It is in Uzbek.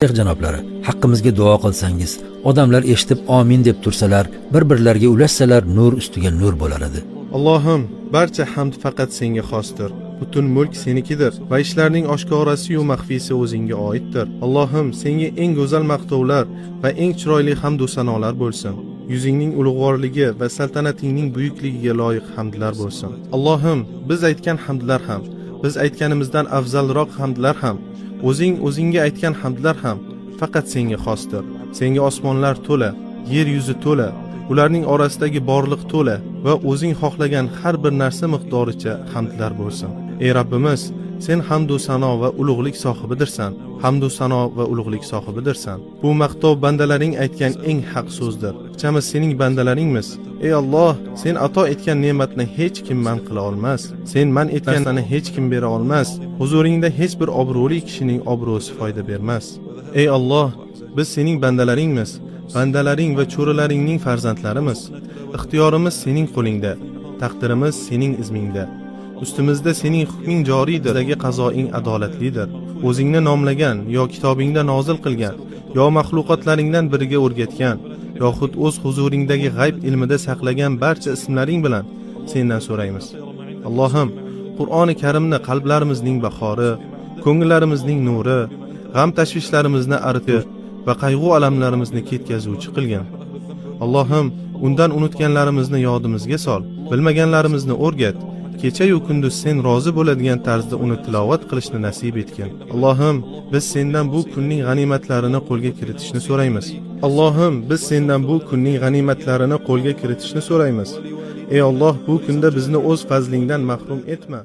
Shayx janoblari, haqqimizga duo qilsangiz, odamlar eshitib amin deb tursalar, bir-birlariga ulashsalar, nur ustiga nur bo'lar edi. Allohim, barcha hamd faqat senga xosdir. Butun mulk senikidir va ishlarning oshkorasi yu maxfiysi o'zingga oiddir. Allohim, senga eng go'zal maqtovlar va eng chiroyli hamd va sanolar bo'lsin. Yuzingning ulug'vorligi va saltanatingning buyukligiga loyiq hamdlar bo'lsin. Allohim, biz aytgan hamdlar ham, biz aytganimizdan afzalroq hamdlar ham, o'zingga aytgan hamdlar ham faqat senga xosdir. Senga osmonlar to'la, yer yuzi to'la, ularning orasidagi borliq to'la va o'zing xohlagan har bir narsa miqdoricha hamdlar bo'lsin. Ey Rabbimiz, sen hamd va sano va ulug'lik sohibidirsan. Hamd va sano va ulug'lik sohibidirsan. Bu maqtov bandalaring aytgan eng haq so'zdir. Barchamiz sening bandalaringmiz. Ey Alloh, sen ato etgan ne'matni hech kim man qila olmas. Sen man etgan narsani hech kim bera olmas. Huzuringda hech bir obro'li kishining obro'si foyda bermas. Ey Alloh, biz sening bandalaringmiz. Bandalaring va cho'rilaringning farzandlarimiz. Ixtiyorimiz sening qo'lingda, taqdirimiz sening izmingda. Ustimizda sening hukming joriydir, bizdagi qazoing adolatlidir. O'zingni nomlagan yo kitobingda nozil qilgan, yo maxluqotlaringdan biriga o'rgatgan, yoxud o'z huzuringdagi g'ayb ilmida saqlagan barcha ismlaring bilan sendan so'raymiz. Allohim, Qur'oni Karimni qalblarimizning bahori, ko'ngillarimizning nuri, g'am tashvishlarimizni aritib va qayg'u alamlarimizni ketkazuvchi qilgin. Allohim, undan unutganlarimizni yodimizga sol, bilmaganlarimizni o'rgat. Kecha-yu kunduz sen rozi bo'ladigan tarzda uni tilovat qilishni nasib etgin. Allohim, biz sendan bu kunning g'animatlarini qo'lga kiritishni so'raymiz. Allohim, biz sendan bu kunning g'animatlarini qo'lga kiritishni so'raymiz. Ey Alloh, bu kunda bizni o'z fazlingdan mahrum etma.